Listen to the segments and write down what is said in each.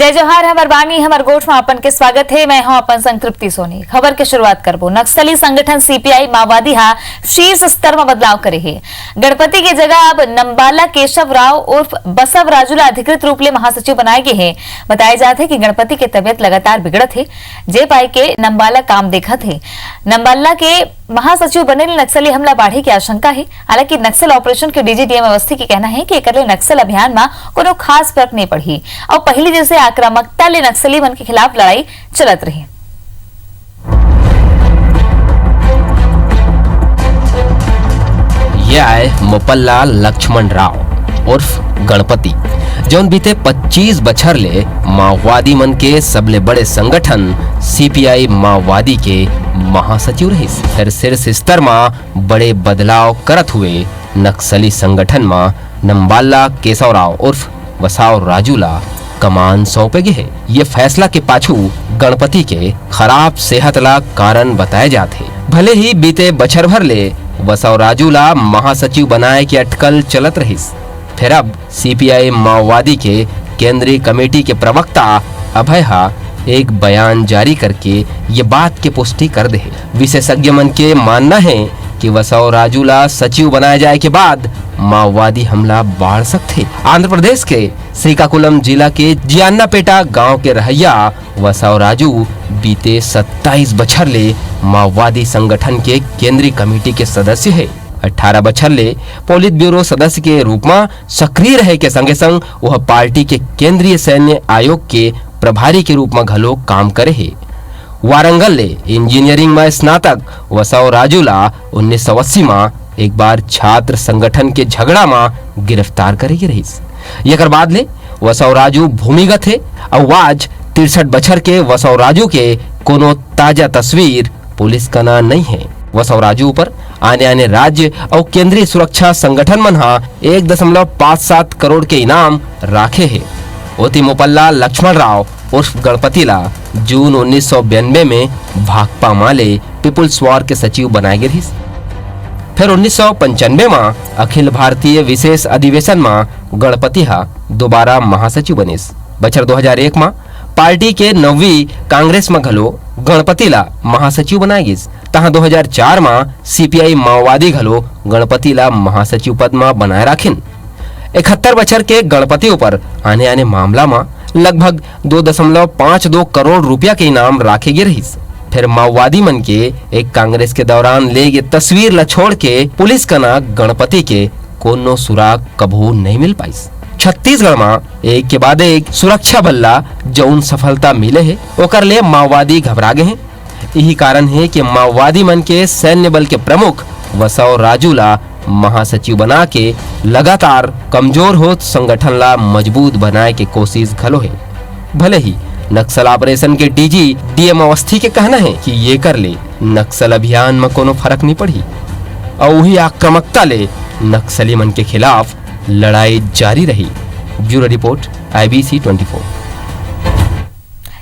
जय जोहार हमर बानी हमर गोठ में अपन के स्वागत है। मैं हूं अपन संतृप्ति सोनी। खबर के शुरुआत करबो। नक्सली संगठन सीपीआई माओवादी हा शीर्ष स्तर में बदलाव करे है। गणपति की जगह अब नंबाला केशव राव उर्फ बसव राजूला अधिकृत रूप ले महासचिव बनाए गए हैं। बताया जाता है कि गणपति की तबियत लगातार बिगड़त है, जे पाई के नंबाला काम देखत है। नंबाला के महासचिव बने नक्सली हमला बढ़े की आशंका है। हालांकि नक्सल ऑपरेशन के डीजी डीएम अवस्थी के कहना है कि एकरले नक्सल अभियान में कोनो खास फर्क नहीं पड़ी और पहली जैसे आक्रामकता ले नक्सली मन के खिलाफ लड़ाई चलत रही। ये आए मोपल्ला लक्ष्मण राव उर्फ गणपति, जौन बीते 25 बछर ले माओवादी मन के सबले बड़े संगठन सीपीआई माओवादी के महासचिव रहे। फिर शीर्ष स्तर में बड़े बदलाव करत हुए नक्सली संगठन में नंबाला केशव राव उर्फ बसव राजूला कमान सौंपे गए है। ये फैसला के पाछू गणपति के खराब सेहत ला कारण बताए जाते। भले ही बीते बछर भर ले बसव राजूला महासचिव बनाए के अटकल चलत रही, फिर अब सीपीआई माओवादी के केंद्रीय कमेटी के प्रवक्ता अभय हा एक बयान जारी करके ये बात की पुष्टि कर दे। विशेषज्ञ मन के मानना है कि बसव राजूला सचिव बनाए जाए के बाद माओवादी हमला बढ़ सकते। आंध्र प्रदेश के श्रीकाकुलम जिला के जियान्नापेटा गांव के रहैया बसव राजू बीते 27 बछर ले माओवादी संगठन के केंद्रीय कमेटी के सदस्य है। 18 बछर ले पोलित ब्यूरो सदस्य के रूप में सक्रिय रहे के संगे संग वह पार्टी के केंद्रीय सैन्य आयोग के प्रभारी के रूप में घलो काम करे है। वारंगल ले इंजीनियरिंग में स्नातक बसव राजूला 1980 में एक बार छात्र संगठन के झगड़ा में गिरफ्तार करे रही। एकर बाद ले बसव राजू भूमिगत है और आज 63 बछर के बसव राजू के कोनो ताजा तस्वीर पुलिस का ना नहीं है। बसव राजू पर आने राज्य और केंद्रीय सुरक्षा संगठन मन 1.57 करोड़ के इनाम राखे है। ओती मोपल्ला लक्ष्मण राव उर्फ गणपति ला जून 1992 में भाकपा माले पीपुल्स वॉर के सचिव बनाए गए। फिर 1995 में अखिल भारतीय विशेष अधिवेशन में गणपति हा दोबारा महासचिव बने। बछर 2001 में पार्टी के 9वीं कांग्रेस में घलो गणपति ला महासचिव बनाए गए। तहाँ 2004 में सीपीआई माओवादी घलो गणपति ला महासचिव पद में बनाए राखिन। 71 बछर के गणपति ऊपर आने मामला में लगभग 2.52 करोड़ रुपया के इनाम राखे गए रही। फिर माओवादी मन के एक कांग्रेस के दौरान ले गए तस्वीर ला छोड़ के पुलिस का ना गणपति के कोनो सुराग कभू नहीं मिल पाई। छत्तीसगढ़ में एक के बाद एक सुरक्षा बल्ला जौन सफलता मिले है ओकर ले माओवादी घबरा गए हैं। यही कारण है कि माओवादी मन के सैन्य बल के प्रमुख बसव राजूला महासचिव बना के लगातार कमजोर हो संगठन ला मजबूत बनाए के कोशिश घलो है। भले ही नक्सल ऑपरेशन के डीजी डीएम अवस्थी के कहना है कि ये कर ले नक्सल अभियान में कोनो फर्क नहीं पड़ी और वही आक्रामकता ले नक्सली मन के खिलाफ लड़ाई जारी रही। Bureau report IBC 24।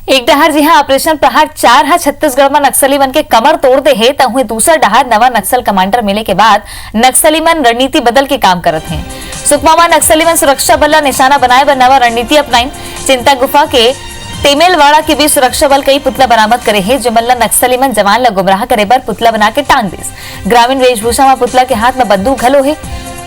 एक डहार जी हाँ ऑपरेशन प्रहार 4 हा छत्तीसगढ़ में नक्सली मन के कमर तोड़ दे है तो हुए दूसरा डहार नवा नक्सल कमांडर मिले के बाद नक्सली मन रणनीति बदल के काम करत हैं। सुकमा में नक्सली मन सुरक्षा बल निशाना बनाए बर नवा रणनीति अपनाइन। चिंता गुफा के तेमेलवाड़ा के बीच सुरक्षा बल कई पुतला बरामद करे है जो मन नक्सली मन जवान ला गुमराह करे बर पुतला बना के टांग दिस। ग्रामीण वेशभूषा में पुतला के हाथ में बंदूक घलो है।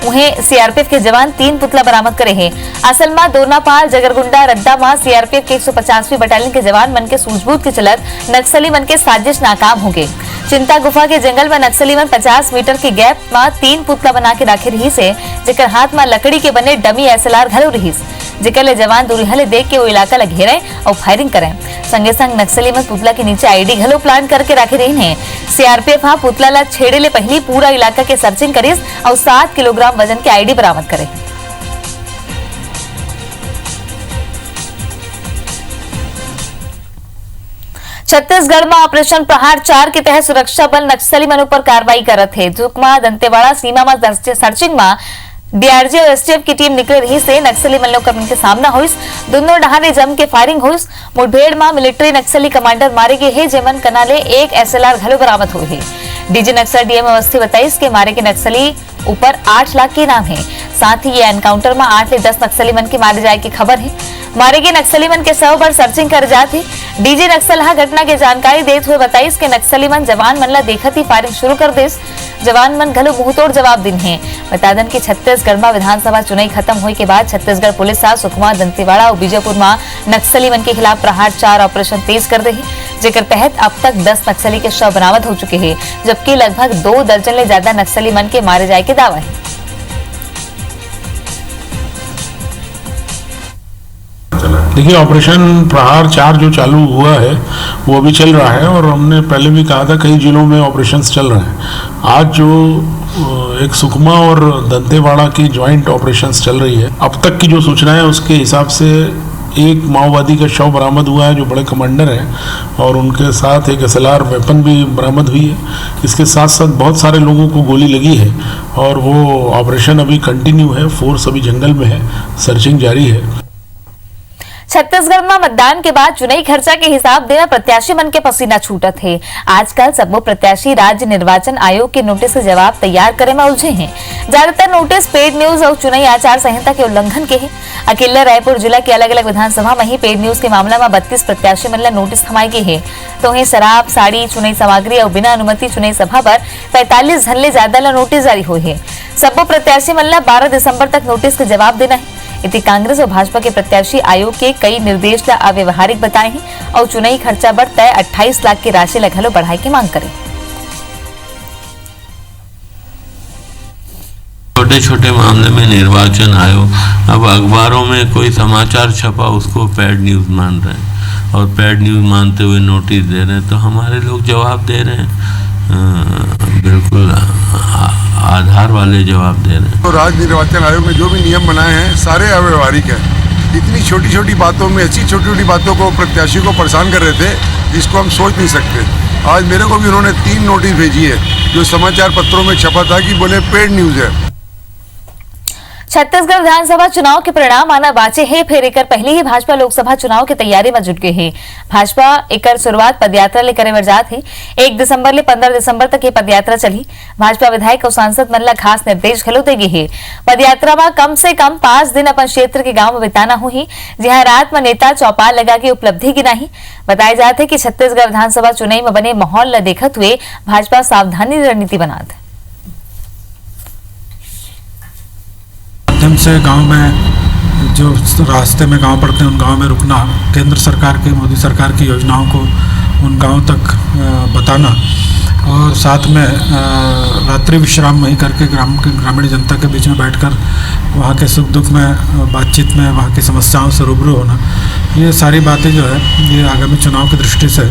उन्हें सीआरपीएफ के जवान 3 पुतला बरामद करे हैं। असल में दोनापाल जगरगुंडा रद्दा में सीआरपीएफ के 150वीं बटालियन के जवान मन के सूझबूझ के चलत नक्सली मन के साजिश नाकाम हो गए। चिंता गुफा के जंगल में नक्सली मन 50 मीटर के गैप में 3 पुतला बना के रखे रही से जेकर हाथ में लकड़ी के बने डमी SLR घलो रही जेकर ले जवान दूरिहा ले देख के वो इलाका ला घेरे और फायरिंग करे। संगे संग नक्सली मन पुतला के नीचे आईडी घलो प्लान करके रखे रही है। सीआरपीएफ हाँ पुतला ला छेड़े ले पहली पूरा इलाका के सर्चिंग करीस और 7 किलोग्राम वजन के आईडी बरामद करे। छत्तीसगढ़ में ऑपरेशन प्रहार 4 के तहत सुरक्षा बल नक्सली मन पर कार्रवाई करत है। जुकमा दंतेवाड़ा सीमा में सर्चिंग में डीआरजी और एसटीएफ की टीम निकल रही से नक्सली मल्लोकर्मी के सामना हुईस। दोनों डहाने जम के फायरिंग हुईस। मुठभेड़ में मिलिट्री नक्सली कमांडर मारे गए हैं जेमन कनाले एक SLR घलो बरामद हुई है। डीजी नक्सल डीएम अवस्थी बताइस के मारे के नक्सली ऊपर 8 लाख के इनाम है। साथ ही ये एनकाउंटर में 8 से 10 नक्सली मन के मारे जाए की खबर है। मारे गए नक्सली मन के शव पर सर्चिंग कर जाती डीजे नक्सल घटना की जानकारी देते हुए बताइस के नक्सली मन जवान मन ला देखत ही फायरिंग शुरू कर देस। जवान मन घलो मुंहतोड़ जवाब दिन है। बता दें कि छत्तीसगढ़ में विधानसभा चुनाव खत्म होने के बाद छत्तीसगढ़ पुलिस सुकमा, दंतेवाड़ा और बीजापुर में नक्सली मन के खिलाफ प्रहार 4 ऑपरेशन तेज कर दे, जेकर तहत अब तक 10 नक्सली के शव बरामद हो चुके हैं, जबकि लगभग 2 दर्जन ले ज्यादा नक्सली मन के मारे जाए के दावा है। देखिए, ऑपरेशन प्रहार 4 जो चालू हुआ है वो अभी चल रहा है और हमने पहले भी कहा था कई जिलों में ऑपरेशंस चल रहे हैं। आज जो एक सुकमा और दंतेवाड़ा की ज्वाइंट ऑपरेशंस चल रही है, अब तक की जो सूचना है उसके हिसाब से एक माओवादी का शव बरामद हुआ है जो बड़े कमांडर हैं और उनके साथ एक SLR वेपन भी बरामद हुई है। इसके साथ साथ बहुत सारे लोगों को गोली लगी है और वो ऑपरेशन अभी कंटिन्यू है। फोर्स अभी जंगल में है, सर्चिंग जारी है। छत्तीसगढ़ में मतदान के बाद चुनावी खर्चा के हिसाब देना प्रत्याशी मन के पसीना छूटत है। आजकल सबो प्रत्याशी राज्य निर्वाचन आयोग के नोटिस के जवाब तैयार करे में उलझे हैं। ज्यादातर नोटिस पेड न्यूज और चुनावी आचार संहिता के उल्लंघन के हैं। अकेले रायपुर जिला के अलग अलग विधानसभा में ही पेड न्यूज के मामला में 32 प्रत्याशी मन ला नोटिस थमाए गए है। तो वहीं शराब, साड़ी, चुनावी सामग्री और बिना अनुमति चुनावी सभा पर 45 जन ले ज्यादा ला नोटिस जारी हुए है। सबो प्रत्याशी मन ला 12 दिसंबर तक नोटिस के जवाब देना है। इति कांग्रेस और भाजपा के प्रत्याशी आयोग के कई निर्देश ला अव्यवहारिक बताए हैं और चुनावी खर्चा बढ़ तय 28 लाख की राशि लगलो बढ़ाई की मांग करें। छोटे छोटे मामले में निर्वाचन आयोग अब अखबारों में कोई समाचार छपा उसको पैड न्यूज मान रहे हैं और पैड न्यूज मानते हुए नोटिस दे रहे हैं। तो हमारे लोग जवाब दे रहे हैं, बिल्कुल आधार वाले जवाब दे रहे हैं। तो राज्य निर्वाचन आयोग ने जो भी नियम बनाए हैं सारे अव्यवहारिक हैं। इतनी छोटी छोटी बातों में, ऐसी छोटी छोटी बातों को प्रत्याशी को परेशान कर रहे थे जिसको हम सोच नहीं सकते। आज मेरे को भी उन्होंने 3 नोटिस भेजी है जो समाचार पत्रों में छपा था कि बोले पेड न्यूज है। छत्तीसगढ़ विधानसभा चुनाव के परिणाम आना बाचे है, फिर एकर पहले ही भाजपा लोकसभा चुनाव की तैयारी में जुट गए है। भाजपा एकर शुरुआत पदयात्रा ले करे बर जात है। 1 दिसंबर ले 15 दिसंबर तक ये पदयात्रा चली। भाजपा विधायक और सांसद मन ला खास निर्देश घलो दे गए है। पदयात्रा में कम से कम 5 दिन अपन क्षेत्र के गांव में बिताना हुई, जहां रात में नेता चौपाल लगा के उपलब्धि गिनाही। बताया जाता है कि छत्तीसगढ़ विधानसभा चुनाव में बने माहौल ला देखत हुए भाजपा सावधानी रणनीति बनात है। से गांव में जो रास्ते में गांव पड़ते हैं उन गांव में रुकना, केंद्र सरकार की, मोदी सरकार की योजनाओं को उन गांव तक बताना और साथ में रात्रि विश्राम वहीं करके ग्रामीण जनता के बीच में बैठकर वहाँ के सुख दुख में बातचीत में वहाँ की समस्याओं से रूबरू होना, ये सारी बातें जो है ये आगामी चुनाव की दृष्टि से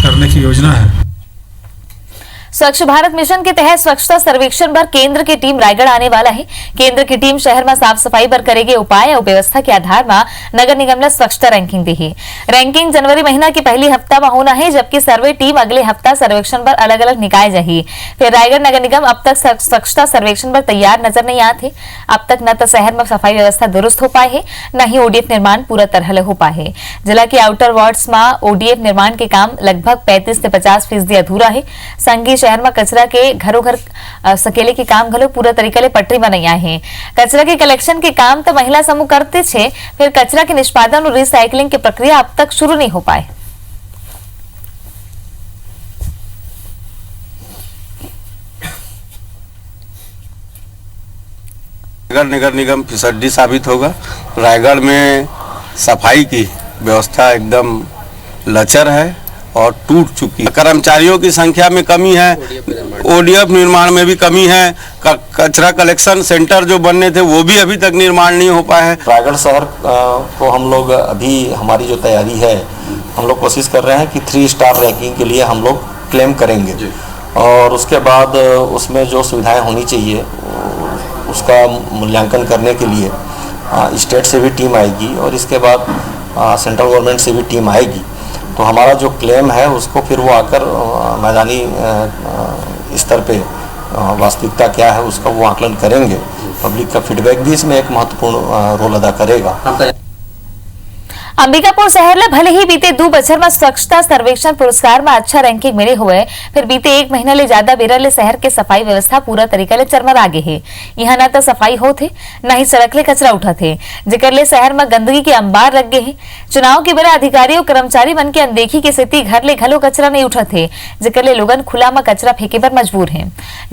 करने की योजना है। स्वच्छ भारत मिशन के तहत स्वच्छता सर्वेक्षण पर केंद्र की टीम रायगढ़ आने वाला है। केंद्र की टीम शहर में साफ सफाई पर करेगी उपाय और व्यवस्था के आधार में नगर निगम ने स्वच्छता रैंकिंग दी है। रैंकिंग जनवरी महीना की पहली हफ्ता में होना है, जबकि सर्वे टीम अगले हफ्ता सर्वेक्षण पर अलग अलग निकाय जाही। फिर रायगढ़ नगर निगम अब तक स्वच्छता सर्वेक्षण पर तैयार नजर नहीं आते। अब तक न तो शहर में सफाई व्यवस्था दुरुस्त हो पाए है, न ही ODF निर्माण पूरा तरह हो पाए है। जिला के आउटर वार्ड्स में ODF निर्माण के काम लगभग 35 से 50% अधूरा है। संघी शहर में कचरा के घरों घर सकेले के काम घलो पूरा तरीका ले पटरी में नहीं आए हैं। कचरा के कलेक्शन के काम तो महिला समूह करते छे, फिर कचरा के निष्पादन और रिसाइकलिंग की प्रक्रिया अब तक शुरू नहीं हो पाए। नगर निगम फिसड्डी साबित होगा। रायगढ़ में सफाई की व्यवस्था एकदम लचर है और टूट चुकी है। कर्मचारियों की संख्या में कमी है, ODF निर्माण में भी कमी है। कचरा कलेक्शन सेंटर जो बनने थे वो भी अभी तक निर्माण नहीं हो पाए हैं। रायगढ़ शहर को हम लोग अभी हमारी जो तैयारी है, हम लोग कोशिश कर रहे हैं कि 3 स्टार रैंकिंग के लिए हम लोग क्लेम करेंगे और उसके बाद उसमें जो सुविधाएं होनी चाहिए उसका मूल्यांकन करने के लिए स्टेट से भी टीम आएगी और इसके बाद सेंट्रल गवर्नमेंट से भी टीम आएगी। तो हमारा जो क्लेम है उसको फिर वो आकर मैदानी स्तर पे वास्तविकता क्या है उसका वो आकलन करेंगे। पब्लिक का फीडबैक भी इसमें एक महत्वपूर्ण रोल अदा करेगा। अंबिकापुर शहर ले भले ही बीते 2 बछर में स्वच्छता सर्वेक्षण पुरस्कार में अच्छा रैंकिंग मिले हुए फिर बीते 1 महीना ले ज्यादा बेरा ले शहर के सफाई व्यवस्था पूरा तरीका ले चरमरा गे है। यहाँ न तो सफाई होते न ही सड़क ले कचरा उठा थे, जेकर ले शहर में गंदगी के अंबार लग गए हैं। चुनाव के बेरा अधिकारी और कर्मचारी मन के अनदेखी के स्थिति घर ले घलो कचरा नहीं उठा थे, जेकर ले लोगन खुला में कचरा फेंके पर मजबूर है।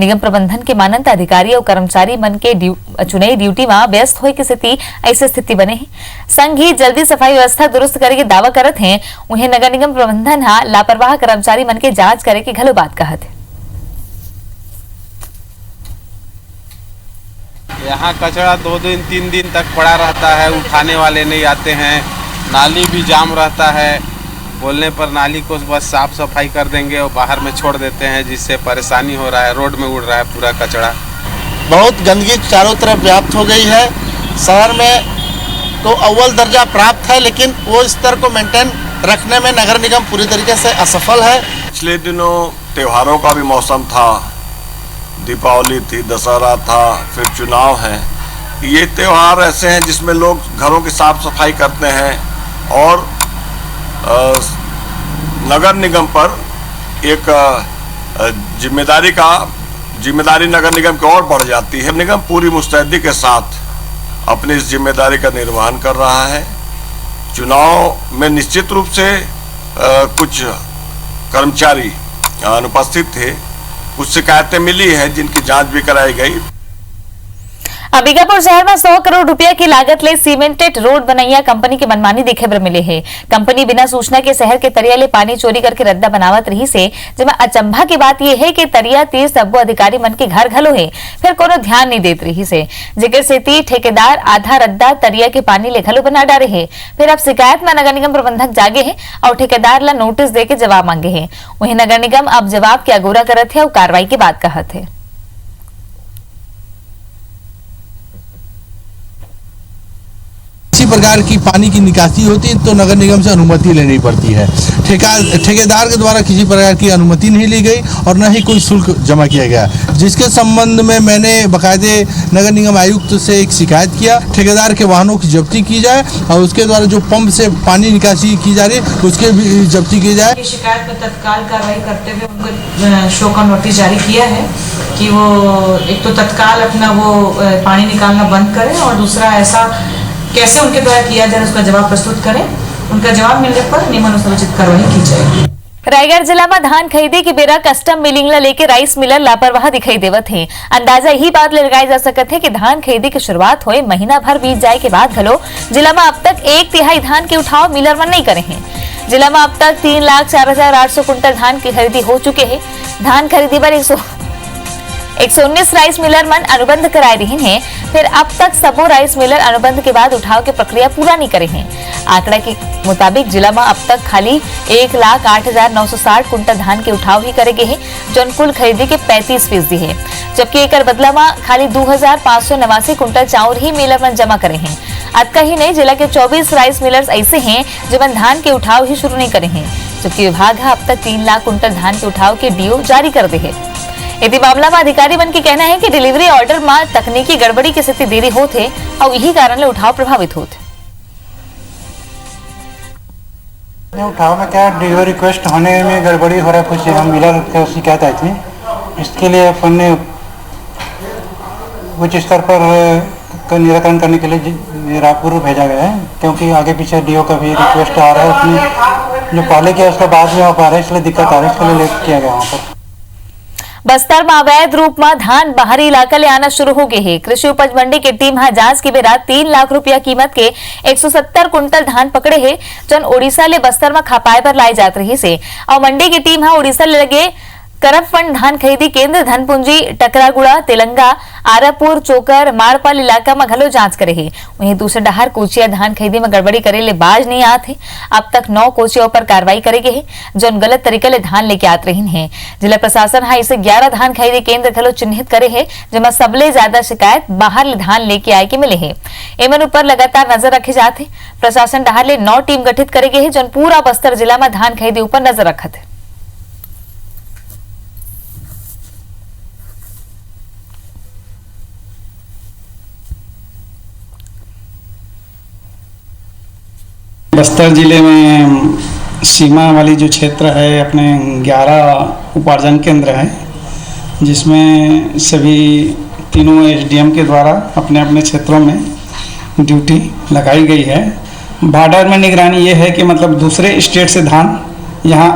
निगम प्रबंधन के मानंत अधिकारी और कर्मचारी मन के चुनाई ड्यूटी में व्यस्त होए की स्थिति ऐसे स्थिति बने है। संघ ही जल्दी सफाई व्यवस्था दुरुस्त करे के दावा करत हैं। उन्हें नगर निगम प्रबंधन हा लापरवाह कर्मचारी मन के जांच करे के घलो बात कहत है। यहाँ कचरा 2 दिन 3 दिन तक पड़ा रहता है, उठाने वाले नहीं आते हैं। नाली भी जाम रहता है, बोलने पर नाली को बस साफ सफाई कर देंगे और बाहर में छोड़ देते हैं, जिससे परेशानी हो रहा है। रोड में उड़ रहा है पूरा कचरा। बहुत गंदगी चारों तरफ व्याप्त हो गई है। शहर में तो अव्वल दर्जा प्राप्त है, लेकिन वो स्तर को मेंटेन रखने में नगर निगम पूरी तरीके से असफल है। पिछले दिनों त्योहारों का भी मौसम था, दीपावली थी, दशहरा था, फिर चुनाव है। ये त्योहार ऐसे हैं जिसमें लोग घरों की साफ सफाई करते हैं और नगर निगम पर एक जिम्मेदारी नगर निगम की ओर बढ़ जाती है। निगम पूरी मुस्तैदी के साथ अपनी इस जिम्मेदारी का निर्वहन कर रहा है। चुनाव में निश्चित रूप से कुछ कर्मचारी अनुपस्थित थे, कुछ शिकायतें मिली है जिनकी जांच भी कराई गई। अंबिकापुर शहर में 100 करोड़ रुपया की लागत ले सीमेंटेड रोड बनैया कंपनी के मनमानी देखे बर मिले है। कंपनी बिना सूचना के शहर के तरिया ले पानी चोरी करके रद्दा बनावत रही से, जिसमें अचंभा की बात यह है कि तरिया तीर सब्बो अधिकारी मन के घर घलो है, फिर कोनो ध्यान नहीं देत रही से, जिक्र से ठेकेदार आधा रद्दा तरिया के पानी ले घलो बना डारे है। फिर अब शिकायत में नगर निगम प्रबंधक जागे है और ठेकेदार ला नोटिस दे के जवाब मांगे है। वहीं नगर निगम अब जवाब के अगोरा करत है और कार्रवाई की बात कहत है। किसी प्रकार की पानी की निकासी होती है तो नगर निगम से अनुमति लेनी पड़ती है। ठेकेदार के द्वारा किसी प्रकार की अनुमति नहीं ली गई और न ही कोई शुल्क जमा किया गया, जिसके संबंध में मैंने बाकायदे नगर निगम आयुक्त से एक शिकायत किया। ठेकेदार के वाहनों की जब्ती की जाए और उसके द्वारा जो पंप से पानी निकासी की जा रही है उसके भी जब्ती की जाए। शिकायत में तत्काल कार्रवाई करते हुए उनको शो का नोटिस जारी किया है कि वो एक तो तत्काल अपना वो पानी निकालना बंद करें और दूसरा ऐसा कैसे उनके द्वारा किया जाए उसका जवाब प्रस्तुत करें। उनका जवाब मिलने पर नियमानुसार उचित कार्रवाई की जाएगी। रायगढ़ जिला में धान खरीदी के बेरा कस्टम मिलिंग ला लेके राइस मिलर लापरवाह दिखाई देवत है। अंदाजा यही बात ले लगाया जा सकत है कि धान खरीदी की शुरुआत हुए महीना भर बीत जाए के बाद घलो जिला में अब तक 1/3 धान के उठाव मिलर में नहीं करे हैं। जिला में अब तक 3,04,800 कुंटल धान की खरीदी हो चुके हैं। धान खरीदी पर 119 राइस मिलर मन अनुबंध कराए रही हैं। फिर अब तक सबो राइस मिलर अनुबंध के बाद उठाव की प्रक्रिया पूरा नहीं करे हैं। आंकड़ा के मुताबिक जिला में अब तक खाली 1,08,960 कुंटल धान के उठाव ही करे गए हैं, जो कुल खरीदी के 35% है, जबकि एक बदला में खाली 2,589 कुंटल चाउर ही मिलर में जमा करे हैं। अतका ही नहीं, जिला के 24 राइस मिलर्स ऐसे हैं जिनमें धान के उठाव ही शुरू नहीं करे हैं, जबकि विभाग अब तक 3 लाख कुंटल धान के उठाव के डीओ जारी कर दे है। यदि मामला में अधिकारी मन के कहना है कि डिलीवरी ऑर्डर में तकनीकी गड़बड़ी की स्थिति देरी होते और यही कारण ले उठाव प्रभावित होते। उठाव में क्या डिलीवरी रिक्वेस्ट होने में गड़बड़ी हो रहा है, कुछ हम मिलर की शिकायत आई थी। इसके लिए अपन ने उच्च स्तर पर निराकरण करने के लिए रायपुर भेजा गया है, क्योंकि आगे पीछे डीओ का भी रिक्वेस्ट आ रहा है। उसमें जो पहले किया उसका बाद में हो पा रहा है, इसलिए दिक्कत आ रही है, इसके लिए किया गया वहाँ पर। बस्तर में अवैध रूप में धान बाहरी इलाका ले आना शुरू हो गए है। कृषि उपज मंडी की टीम यहाँ जांच के बेरा 3 लाख रुपया कीमत के 170 कुंटल धान पकड़े है, जन ओडिशा ले बस्तर में खपाए पर लाई जात रही से। और मंडी की टीम यहाँ ओडिशा ले लगे करपफंड धान खरीदी केंद्र धनपुंजी टकरागुड़ा तेलंगा आरापुर चोकर मारपाल इलाका में घलो जांच करे है। वहीं दूसरे डहार कोचिया धान खरीदी में गड़बड़ी करे ले बाज नहीं आते। अब तक 9 कोचियों पर कार्रवाई करे गए है, जो गलत तरीके ले धान लेके आत रही है। जिला प्रशासन हाँ इसे 11 धान खरीदी केंद्र घलो चिन्हित करे है, जिसमें सबले ज्यादा शिकायत बाहर ले धान लेके आए के मिले है। एमन ऊपर लगातार नजर रखे जाते। प्रशासन डहार ले 9 टीम गठित करे गए है, जो पूरा बस्तर जिला में धान खरीदी ऊपर नजर रखत है। बस्तर जिले में सीमा वाली जो क्षेत्र है अपने 11 उपार्जन केंद्र हैं, जिसमें सभी तीनों एसडीएम के द्वारा अपने अपने क्षेत्रों में ड्यूटी लगाई गई है। बॉर्डर में निगरानी ये है कि मतलब दूसरे स्टेट से धान यहाँ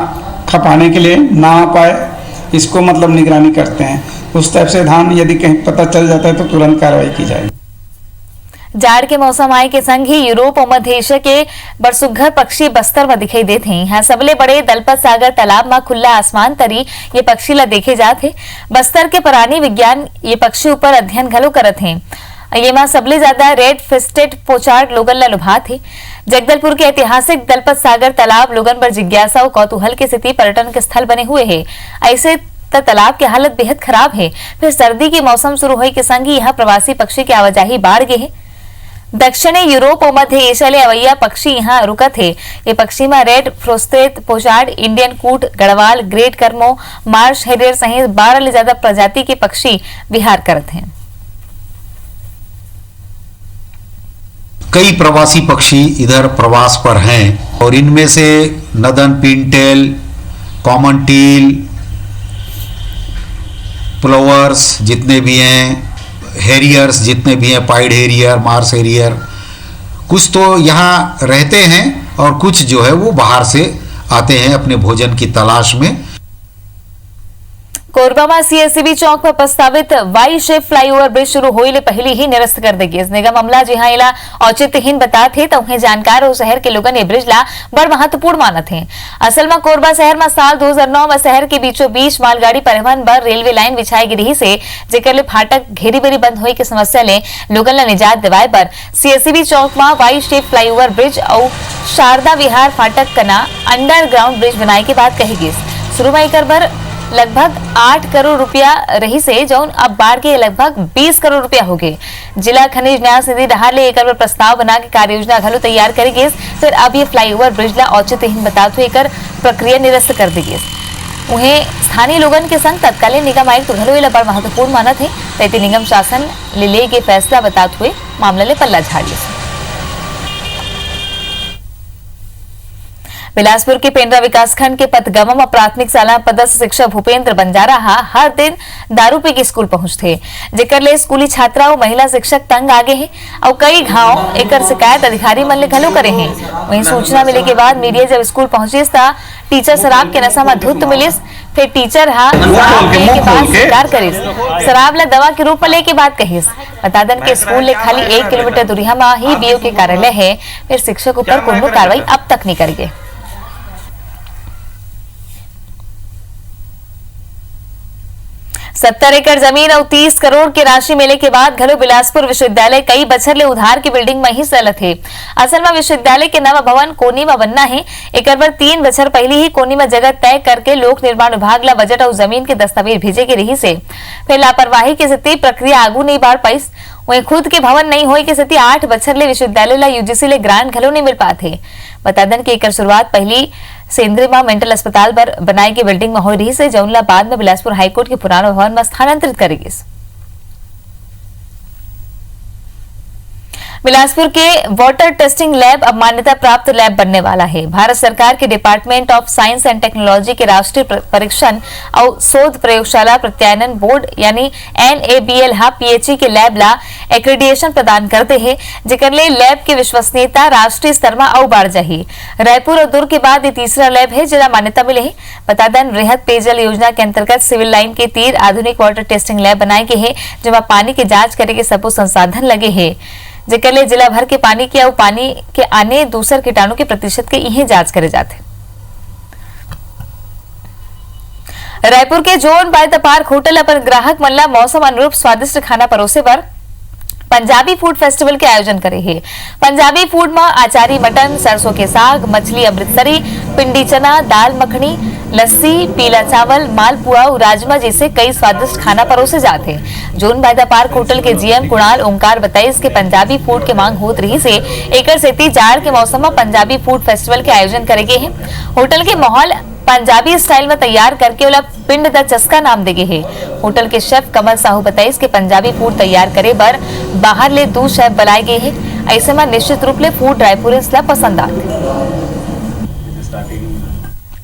खपाने के लिए ना आ पाए, इसको मतलब निगरानी करते हैं। उस टाइप से धान यदि कहीं पता चल जाता है तो तुरंत कार्रवाई की जाएगी। जाड़ के मौसम आए के संग ही यूरोप और मध्य एशिया के बरसुघर पक्षी बस्तर में दिखाई देते हैं। यहाँ सबले बड़े दलपत सागर तालाब में खुला आसमान तरी ये पक्षी ला देखे जाते। बस्तर के प्राणी विज्ञान ये पक्षी ऊपर अध्ययन घलो करत हैं। ये में सबले ज्यादा रेड फिस्टेड पोचार्ड लोगन ला लुभात है। जगदलपुर के ऐतिहासिक दलपत सागर तालाब लोगन पर जिज्ञासा और कौतूहल के स्थिति पर्यटन के स्थल बने हुए है। ऐसे तालाब की हालत बेहद खराब है। फिर सर्दी के मौसम शुरू होने के संग ही यहाँ प्रवासी पक्षी की आवाजाही बढ़ गई है। दक्षिणी यूरोप और मध्य एशिया ले अवैया पक्षी यहाँ रुकत है। ये पक्षी में रेड फ्रोस्टेड पोचार्ड, इंडियन कूट, गढ़वाल, ग्रेट कर्मो, मार्श हेरियर सहित 12 ले ज्यादा प्रजाति के पक्षी विहार करते हैं। कई प्रवासी पक्षी इधर प्रवास पर हैं और इनमें से northern Pintail, common teal, plovers जितने भी हैं, हेरियर्स जितने भी हैं, पाइड हेरियर, मार्स हेरियर, कुछ तो यहाँ रहते हैं और कुछ जो है वो बाहर से आते हैं अपने भोजन की तलाश में। कोरबा में सीएससीबी चौक पर प्रस्तावित वाई शेप फ्लाईओवर ब्रिज शुरू होने पहले ही निरस्त कर देगी। इस निगम अमला जहां इला औचित्यहीन बताते तो उन्हें जानकार और शहर के लोगन ये ब्रिज ला बड़ महत्वपूर्ण मानत हैं। असल में कोरबा शहर में साल 2009 में शहर के बीचों बीच मालगाड़ी परिवहन बर रेलवे लाइन बिछाई गई रही से जेकर ले फाटक घेरी बेरी बंद होने की समस्या ले लोगन ला निजात दिवाए पर सीएससीबी चौक में वाई शेप फ्लाईओवर ब्रिज और शारदा विहार फाटक कना अंडरग्राउंड ब्रिज बनाए की बात कही गई। शुरू में कर बर लगभग 8 करोड़ रुपया रही से जौन अब बाढ़ के लगभग 20 करोड़ रुपया हो गए। जिला खनिज न्यास निधि डहार ले एक प्रस्ताव बना के कार्य योजना घलो तैयार करी गई। फिर अब ये फ्लाईओवर ब्रिज ला औचित्यहीन बताते हुए कर प्रक्रिया निरस्त कर दी गई। उन्हें स्थानीय लोगन के संग तत्कालीन निगम आयुक्त तो घलो बड़ महत्वपूर्ण मानत है। तैती निगम शासन ले के फैसला बताते हुए मामला ले पल्ला झाड़ी। बिलासपुर के पेंड्रा विकासखंड के पतगम में प्राथमिक शाला पदस्थ शिक्षक भूपेंद्र बंजारा हर दिन दारू पी के स्कूल पहुंचते, जेकर ले स्कूली छात्रा और महिला शिक्षक तंग आगे हैं और कई घाव एक शिकायत अधिकारी मन ले घलो करे हैं। वहीं सूचना मिले के बाद मीडिया जब स्कूल पहुंची टीचर शराब के नशा में धुत मिलिस। फिर टीचर शराब के बाद स्वीकार करिस, शराब ला दवा के रूप में लेके बात कहिस। बता दें के स्कूल ले खाली 1 किलोमीटर दूरी में ही बीओ के कार्यालय है। फिर शिक्षक ऊपर कोई कार्रवाई अब तक नहीं करी गई। 70 एकड़ जमीन और 30 करोड़ की राशि मिले के बाद घलो बिलासपुर विश्वविद्यालय कई बछर ले उधार की बिल्डिंग में ही चलत है। असल में विश्वविद्यालय के नवा भवन कोनी में बनना है। एक 3 बछर पहले ही कोनी में जगह तय करके लोक निर्माण विभाग ला बजट और जमीन के दस्तावेज भेजे के रही से फिर लापरवाही की स्थिति प्रक्रिया आगू नहीं बढ़ पाई। वहीं खुद के भवन नहीं होने की स्थिति 8 बछर ले विश्वविद्यालय ला यूजीसी ले ग्रांट घलो नहीं मिल पाते। बता दें कि एक शुरुआत पहली सेंद्री में मेंटल अस्पताल पर बनाई गई बिल्डिंग में हो रही से जौनला बाद में बिलासपुर हाईकोर्ट के पुराना भवन में स्थानांतरित करेगी। बिलासपुर के वाटर टेस्टिंग लैब अब मान्यता प्राप्त लैब बनने वाला है। भारत सरकार के department of science and technology के राष्ट्रीय परीक्षण और शोध प्रयोगशाला प्रत्यायन बोर्ड यानी NABL पीएचई के लैब ला एक्रेडिटेशन प्रदान करते हैं, जेकर ले लैब की विश्वसनीयता राष्ट्रीय स्तर में और बढ़ जाही। रायपुर और दुर्ग के बाद ये तीसरा लैब है जिला मान्यता मिले है। बता दें वृहद पेयजल योजना के अंतर्गत सिविल लाइन के तीर आधुनिक वाटर टेस्टिंग लैब बनाए गए हैं, जिसमें पानी की जांच करे के सबूत संसाधन लगे हैं, जेकर ले जिला भर के पानी के और पानी के आने दूसर कीटाणु के प्रतिशत के यही जांच करे जाते। रायपुर के zone by the park hotel अपन ग्राहक मन ला मौसम अनुरूप स्वादिष्ट खाना परोसे बर पंजाबी फूड फेस्टिवल के आयोजन करे है। पंजाबी फूड में आचारी मटन, सरसों के साग, मछली अमृतसरी, पिंडी चना, दाल मखनी, लस्सी, पीला चावल, मालपुआ और राजमा जैसे कई स्वादिष्ट खाना परोसे जाते हैं। Zone by the park hotel के जीएम कुणाल ओंकार बताइस के पंजाबी फूड के मांग होत रही से एकर सेती जाड़ के मौसम में पंजाबी फूड फेस्टिवल के आयोजन करे गए हैं। होटल के माहौल पंजाबी स्टाइल में तैयार करके ओला पिंड द चस्का नाम देगे है। होटल के शेफ कमल साहू बताइस के पंजाबी फूड तैयार करे बर बाहर ले 2 शेफ बुलाए गए हैं। ऐसे में निश्चित रूप ले फूड ड्राइपुरिस ला पसंद आते।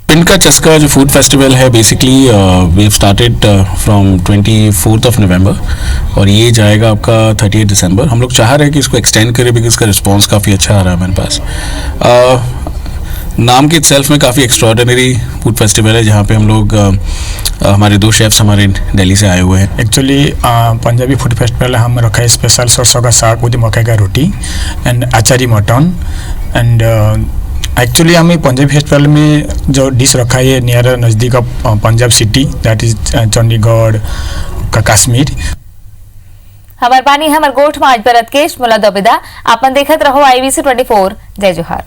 पिंड का चस्का जो फूड फेस्टिवल है basically we have started from 24th of November और ये जाएगा आपका 30 दिसंबर। हम लोग चाह रहे हैं कि इसको एक्सटेंड करें बिकॉज इसका रिस्पांस काफ़ी अच्छा आ रहा है हमारे पास। नाम के इटसेल्फ में काफ़ी एक्स्ट्रॉर्डिनरी फूड फेस्टिवल है जहाँ पे हम लोग हमारे 2 शेफ्स हमारे दिल्ली से आए हुए हैं। एक्चुअली पंजाबी फूड फेस्टिवल हम रखा है स्पेशल सरसों का साग विद मकई का रोटी and achari mutton and actually हमें पंजाबी फेस्टिवल में जो डिश रखा है नियर नज़दीक Punjab city that is Chandigarh का कश्मीर। हमार बानी हमर गोठ में आज बरत केश मुला दोबिदा आपन देखत रहो IBC 24। जय जोहार।